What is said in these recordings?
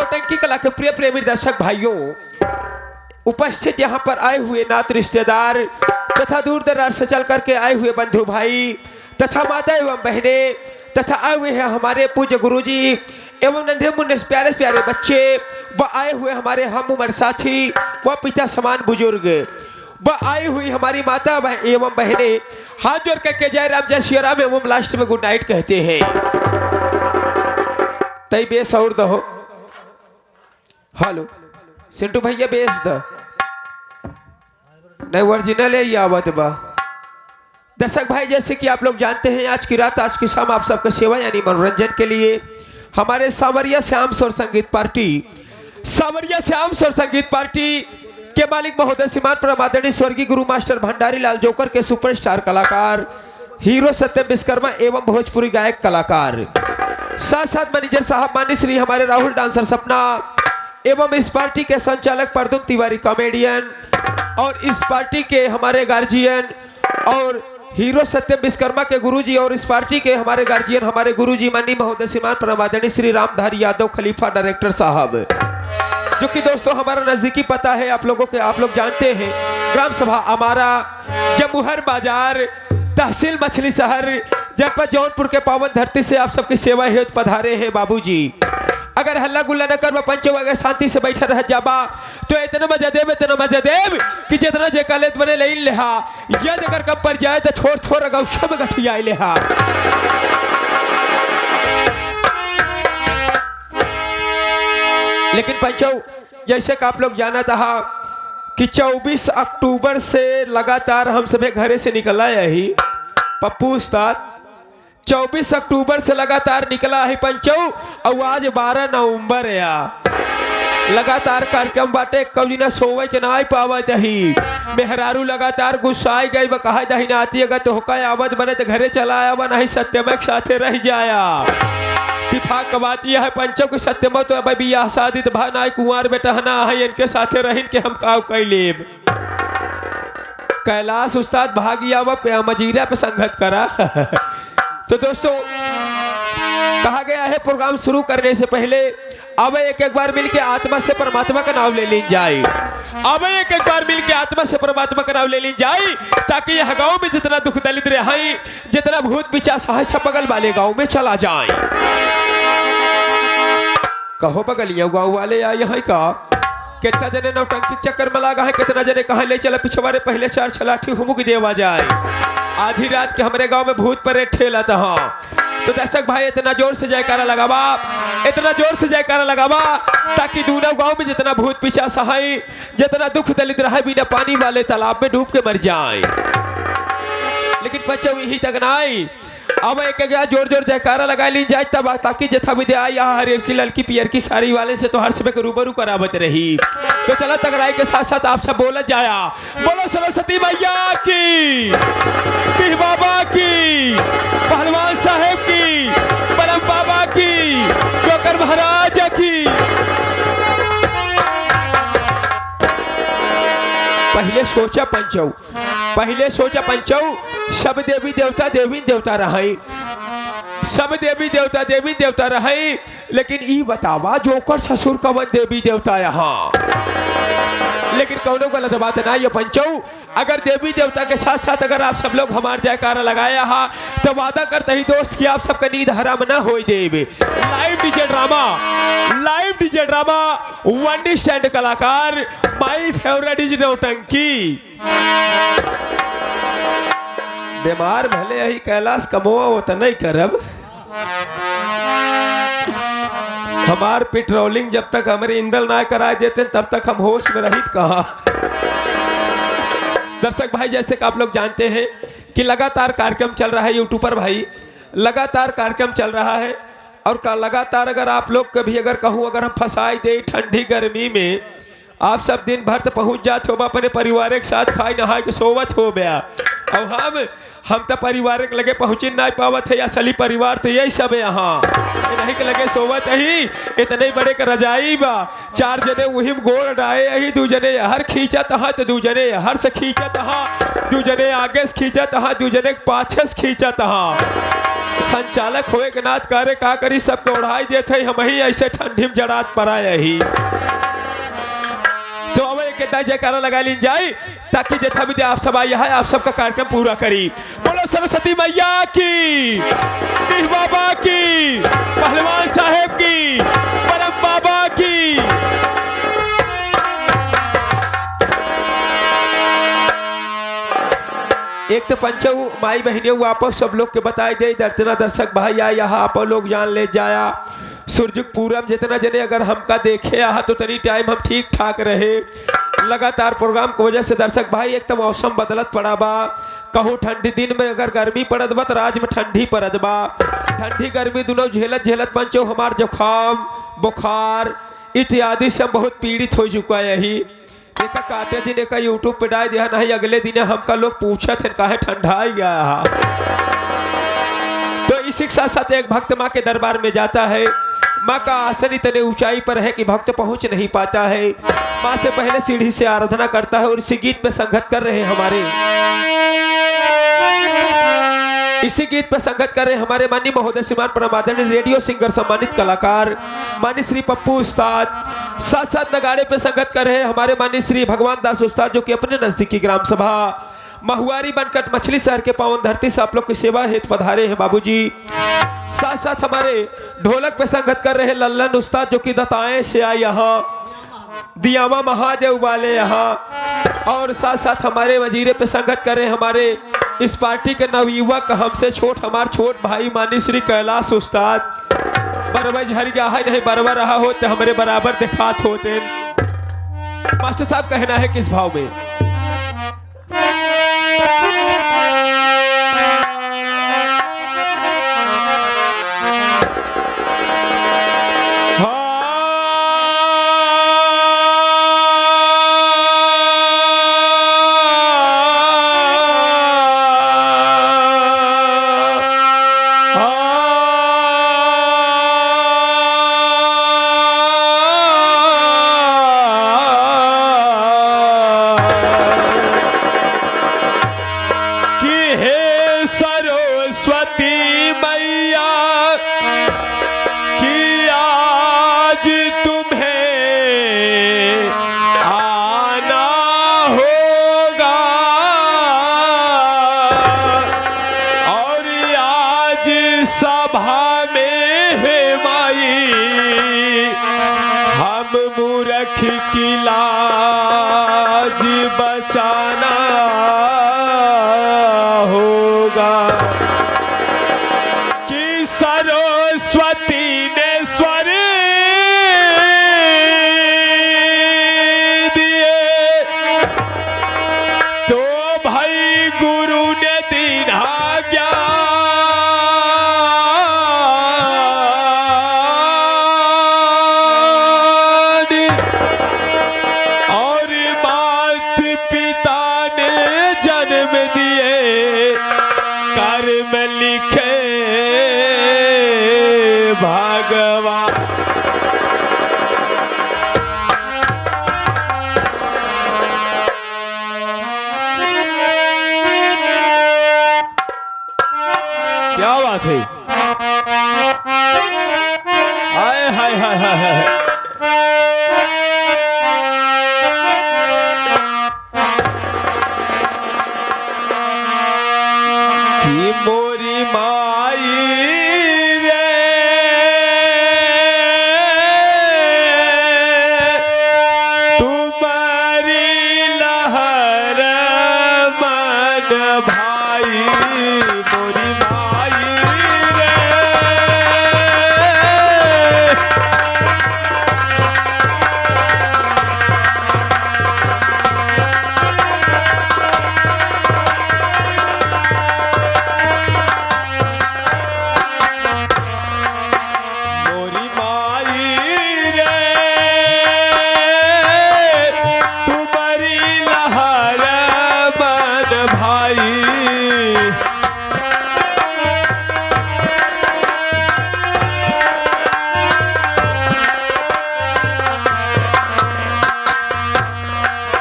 नौटंकी कला के प्रिय प्रेमी दर्शक भाइयों, उपस्थित यहाँ पर आए हुए नात रिश्तेदार तथा दूर दराज से चल करके आए हुए बंधु भाई तथा माता एवं बहने तथा आए हुए हैं हमारे पूज्य गुरुजी एवं नन्हे मुन्ने प्यारे प्यारे बच्चे, व आए हुए हमारे हम उम्र साथी व पिता समान बुजुर्ग, व आई हुई हमारी माता एवं बहने, हाथ जोड़ करके जय राम जय श्री राम एवं लास्ट में गुड नाइट कहते हैं। तई बेस और दो। हेलो सिंटू भैया बेस द नहीं ओरिजिनल है ये आवत बा। दर्शक भाई जैसे कि आप लोग जानते हैं आज की रात आज की शाम आप सबका सेवा यानी मनोरंजन के लिए हमारे सांवरिया श्याम स्वर संगीत पार्टी के मालिक महोदय श्रीमान प्रमादरणीय स्वर्गीय गुरु मास्टर भंडारी लाल जोकर के सुपरस्टार कलाकार हीरो सत्यम विश्वकर्मा एवं भोजपुरी गायक कलाकार, साथ साथ मैनेजर साहब मानी श्री हमारे राहुल डांसर सपना एवं इस पार्टी के संचालक परदुम तिवारी कॉमेडियन और इस पार्टी के हमारे गार्जियन और हीरो सत्यम विश्वकर्मा के गुरुजी और इस पार्टी के हमारे गार्जियन हमारे गुरुजी माननीय महोदय श्रीमान प्रमादरणीय श्री रामधारी यादव खलीफा डायरेक्टर साहब, जो कि दोस्तों हमारा नजदीकी पता है आप लोगों के, आप लोग जानते हैं ग्राम सभा अमारा, जमुहर बाजार, तहसील मछली शहर, जनपद जौनपुर के पावन धरती से आप सबकी सेवा हेतु पधारे हैं बाबूजी। अगर हल्ला गुल्ला न कर पंचो अगर शांति से बैठा रह जाबा तो इतना मजा देव कि जितना जे कलेत बने ले लेहा, यदि अगर कम पर जाए तो थोड़ थोड़ गौशा में गठिया लेहा। लेकिन पंचो जैसे कि आप लोग जाना था कि 24 अक्टूबर से लगातार हम सभी घरे से निकला यही पप्पू उस्ताद 24 अक्टूबर से लगातार निकला है पंचो और आज 12 नवंबर या लगातार कार्यक्रम बाटे कभी ना सोवे के ना पावत ही मेहरारू लगातार गुस्साई गई व कहा दही ना आती अगर तो होका आवत बने तो घरे चला आया नहीं सत्यम के साथे रह जाया। इत्तेफाक बात यह है पंचो के सत्यम तो अब बियाह शादी भा ना कुंवर बेटा ना है इनके साथे रहिन के हम का कैलेब। कैलाश उस्ताद भागिया व मजीरा पे संगत करा। तो दोस्तों कहा गया है प्रोग्राम शुरू करने से पहले अब एक बार मिलके आत्मा से परमात्मा का नाम ले ली जाए, अब एक बार मिलके आत्मा से परमात्मा का नाम ले ली जाए ताकि यह गांव में जितना दुख दलित रहे जितना भूत पिशाच है बगल वाले गांव में चला जाए। कहो बगलिया गांव वाले आए हैं का कितना जने नौटंकी चक्कर में लगा है, कितना जने कहा ले चला पिछवाड़े पहले 4 छलाठी हुमुक देवा जाए। आधी रात के हमारे गांव में भूत पर ठेला था। तो दर्शक भाई इतना जोर से जयकारा लगावा, इतना जोर से जयकारा लगावा ताकि दूना गांव में जितना भूत पिशाच है जितना दुख दलित रहे बिना पानी वाले तालाब में डूब के मर जाए। लेकिन बच्चों यही तक नहीं, अब एक जोर जोर जयकारा लगा ली जाए तब ताकि जथा विद्या यहाँ हरियर की लड़की पियर की साड़ी वाले से तो हर समय के रूबरू करावत रही। तो चला तगड़ाई के साथ साथ आप सब बोला जाया, बोलो सरस्वती मैया की, पीर बाबा की, पहलवान साहेब की, परम बाबा की, जोकर महाराज की। पहले सोचा पंचौ सब देवी देवता रहे, सब देवी देवता रहे, लेकिन ई बतावा जोकर ससुर कवन देवी देवता यहाँ। लेकिन कौनो गलत बात ना ये पंचौ, अगर देवी देवता के साथ साथ अगर आप सब लोग हमारे जयकारा लगाया हा तो वादा करते ही दोस्त कि आप सबका नींद हराम ना हो देवे। Live DJ drama one day stand कलाकार माई फेवरेट इज नौटंकी। बीमार भले यही कैलाश कमोआ वो तो नहीं करब, हमार पेट्रोलिंग जब तक हमारे इंदल ना करा देते तब तक हम होश में रहित कहा। दर्शक भाई जैसे कि आप लोग जानते हैं कि लगातार कार्यक्रम चल रहा है यूट्यूब पर भाई, लगातार कार्यक्रम चल रहा है और लगातार अगर आप लोग कभी अगर कहूँ अगर हम फंसाई दे ठंडी गर्मी में आप सब दिन भर तो पहुँच जाते हो अपने परिवार के साथ खाई नहाए के सोवत हो गया और हम तो परिवार के लगे पहुँचे ना पावत है या सली परिवार तो यही सब है यहाँ नहीं के लगे सोवत ही इतने बड़े के रजाई बा 4 जने वही गोड़ डाए यही 2 जने हर खींचत हा तो 2 जने हर से खींचत हा 2 जने आगे से खींचत हा 2 जने पाछे से खींचत हा। संचालक होए के नाथ करे का करी सबके उड़ाई देते हम ही ऐसे ठंडी में जड़ात पड़ा यही तो अब एक जयकारा लगा ली जाए ताकि जथा भी आप सब आया है आप सबका कार्यक्रम पूरा करी। बोलो सरस्वती मैया की, पीर बाबा की, पहलवान साहेब की, परम बाबा की। एक तो पंचो माई बहनियों वापस सब लोग के बताई दे दर्जना दर्शक भाई आया यहाँ आप लोग जान ले जाया सूरज पूरम जितना जने अगर हमका देखे यहाँ तो तनी टाइम हम ठीक ठाक रहे लगातार प्रोग्राम की वजह से दर्शक भाई एक तो मौसम बदलत पड़ा बा कहूँ ठंडी दिन में अगर गर्मी पड़त बा तो राज में ठंडी पड़त बा ठंडी गर्मी दोनों झेलत झेलत पंचो हमार जुकाम बुखार इत्यादि से बहुत पीड़ित हो चुका है यही देखा काटे जी ने का यूट्यूब पे डाल दिया नहीं अगले दिन हमका लोग पूछा थे काहे ठंडा ही गया तो इसी के साथ साथ एक भक्त माँ के दरबार में जाता है माँ का आसन इतने ऊंचाई पर है कि भक्त पहुंच नहीं पाता है माँ से पहले सीढ़ी से आराधना करता है और इसी गीत पे संगत कर रहे हमारे इसी गीत पर संगत कर रहे हमारे माननीय महोदय श्रीमान परमादरणीय रेडियो सिंगर सम्मानित कलाकार माननीय श्री पप्पू उस्ताद साथ साथ नगाड़े पे संगत कर रहे हमारे माननीय श्री भगवान दास उस्ताद जो कि अपने नजदीकी ग्राम सभा महुआरी बनकट मछली शहर के पावन धरती से आप लोग की सेवा हेतु पधारे हैं बाबूजी। साथ साथ हमारे ढोलक पे संगत कर रहे लल्लन उस्ताद जो कि दताएं से आए यहाँ दियामा महादेव वाले यहाँ और साथ साथ हमारे वजीरे पे संगत कर रहे हमारे इस पार्टी के नवयुवक हमसे छोट हमारे छोट भाई माननीय श्री कैलाश उस्ताद बरबर झर गया है नहीं बरबर रहा होते हमारे बराबर दिखात होते। मास्टर साहब कहना है किस भाव में की लाज बचाना होगा कि सरस्वती ने स्वर दिए तो भाई गुरु ने दीना ज्ञान भगवान। क्या बात है हाय हाय हाय हाय कि मोरी माई भाई मोरी माई रे मोरी माई रे तुम्हारी लहर मन भाई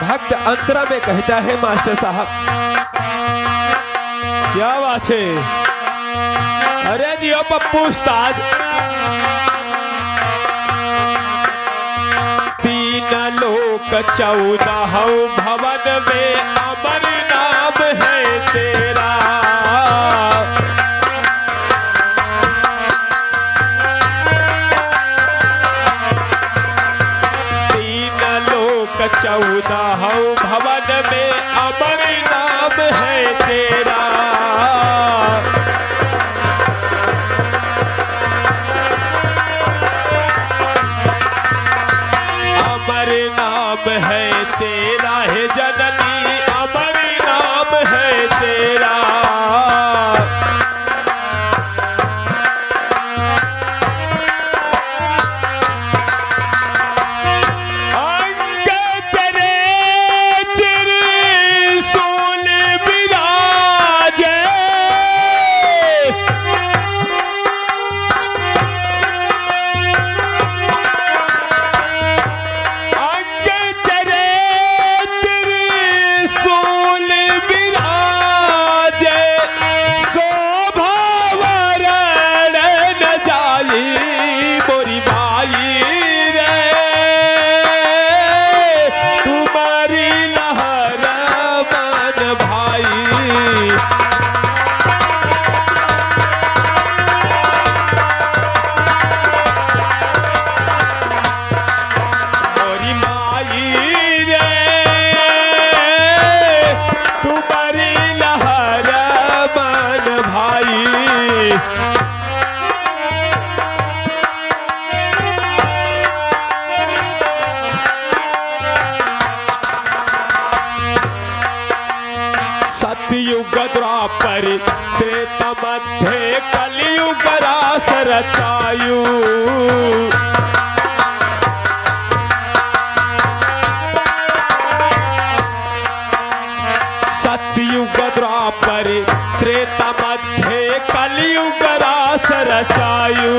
भक्त अंतरा में कहता है मास्टर साहब क्या बात है अरे जियो पप्पू उस्ताद। तीन लोक 14 भवन में अमर नाम है तेरा। तीन लोक 14 भवन में अमर नाम है तेरा। अमर नाम है तेरा है जननी, अमर नाम है तेरा। अंग तेरे त्रिशूल विराजे। अंग तेरे त्रिशूल विराजे। शोभा वरण न जाई मोरी माई रे। तुम्हारी लहर मन भाई। मोरी माई रे तुम्हारी लहर मन भाई। सतयुग द्वापर त्रेता मध्य कलयुग रास रचायु। सतयुग द्वापर त्रेता मध्य कलयुग रास रचायु।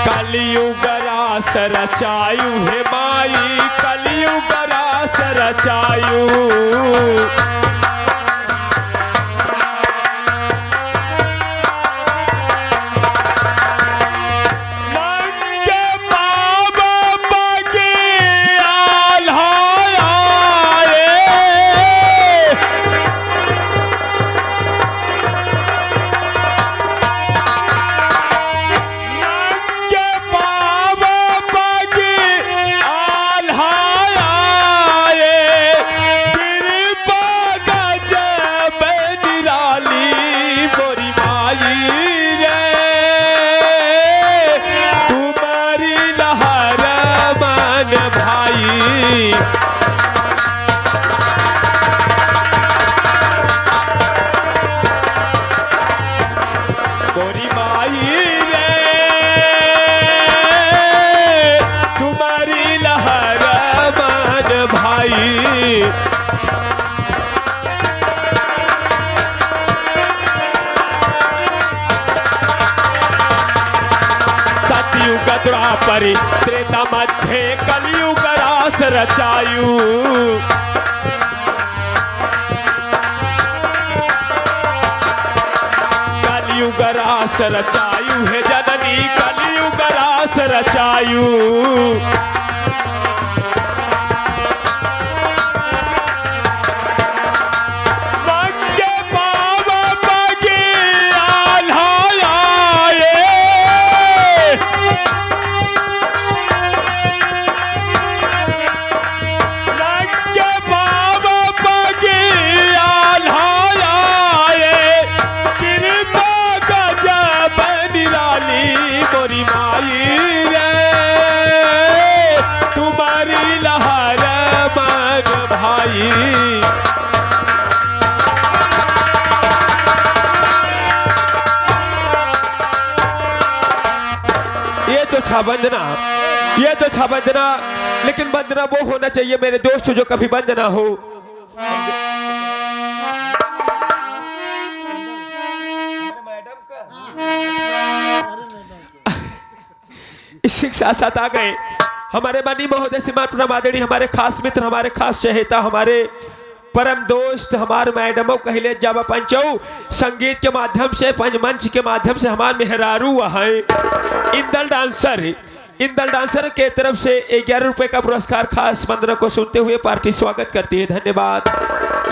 कलयुग रास रचायु हे माई, कलयुग रास रचायु। नंगे बाबा बगे आल्हाया रे। नंगे बाबा बगे आल्हाया रे। कृपा गजब निराली मोरी माई रे। तुम्हारी लहर मन भाई। मोरी माई रे तुम्हारी लहर मन भाई। सतयुग द्वापर त्रेता मध्य कलयुग रास रचायु। कलयुग रास रचायु है जननी, कलयुग रास रचायु। नंगे बाबा बगे आल्हाया रे। नंगे बाबा बगे आल्हाया रे। कृपा गजब निराली मोरी माई रे। तुम्हारी लहर मन भाई। ये तो था वंदना, ये तो था वंदना। लेकिन वंदना वो होना चाहिए मेरे दोस्त जो कभी बंद ना हो। इसी के साथ साथ आ गए हमारे माननीय महोदय श्रीमान प्रमादनी, हमारे खास मित्र, हमारे खास चहेता, हमारे परम दोस्त, हमारे मैडमों कहले जावा पंचौ संगीत के माध्यम से, पंचमंच के माध्यम से हमारे मेहरारू हैं इंदल डांसर के तरफ से 11 रुपए का पुरस्कार खास वंदना को सुनते हुए पार्टी स्वागत करती है। धन्यवाद।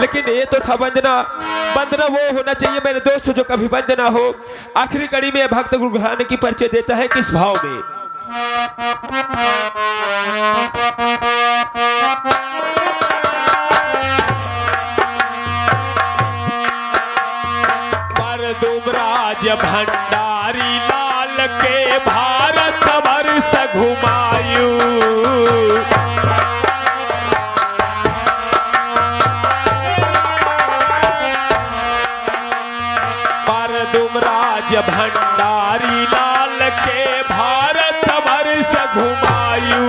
लेकिन ये तो था वंदना वो होना चाहिए मेरे दोस्त जो कभी वंदना हो। आखिरी कड़ी में भक्त गुरु घराने की परिचय देता है किस भाव में। परदुमराज भंडारी लाल के भारत वर्ष घुमायू, परदुमराज भंडारी लाल के भारत वर्ष घुमायू।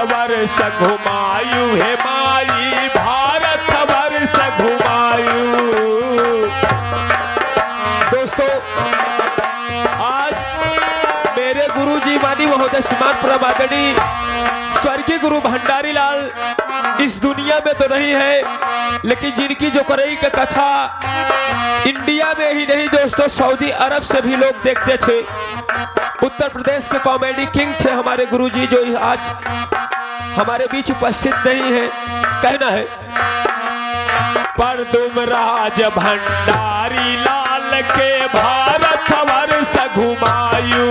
वर्ष घुमायू हे माई, भारत वर्ष घुमायू। दोस्तों, आज मेरे गुरुजी माननीय महोदय श्रीमान प्रमादनी स्वर्गीय गुरु भंडारी लाल इस दुनिया में तो नहीं है, लेकिन जिनकी जो करई का कथा इंडिया में ही नहीं दोस्तों, सऊदी अरब से भी लोग देखते थे। उत्तर प्रदेश के कॉमेडी किंग थे हमारे गुरुजी, जो आज हमारे बीच उपस्थित नहीं है। कहना है परदुमराज भंडारी लाल के भारत वर्ष घुमायू,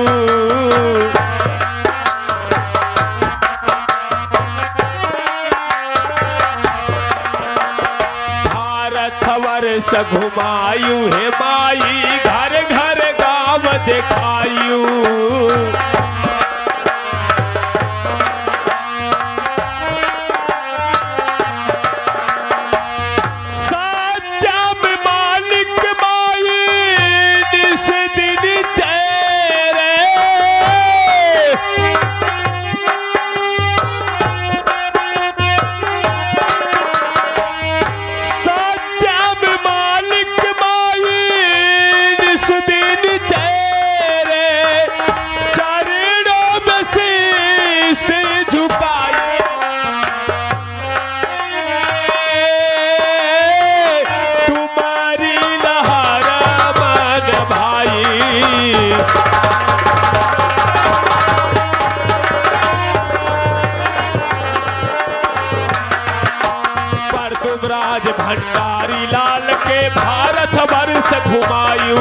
भारत वर्ष घुमायू हे माई, घर घर गाँव दिखायू। परदुमराज भंडारी लाल के भारत वर्ष घुमायू,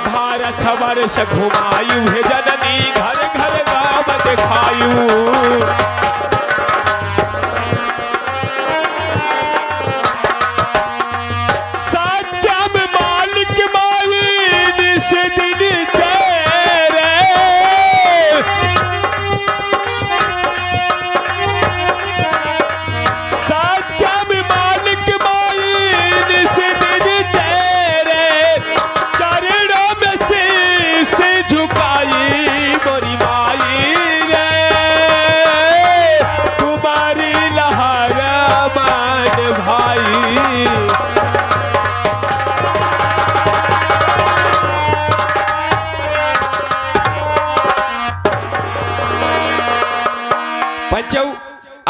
भारत वर्ष घुमायू हे जननी, घर घर गाँव दिखायू।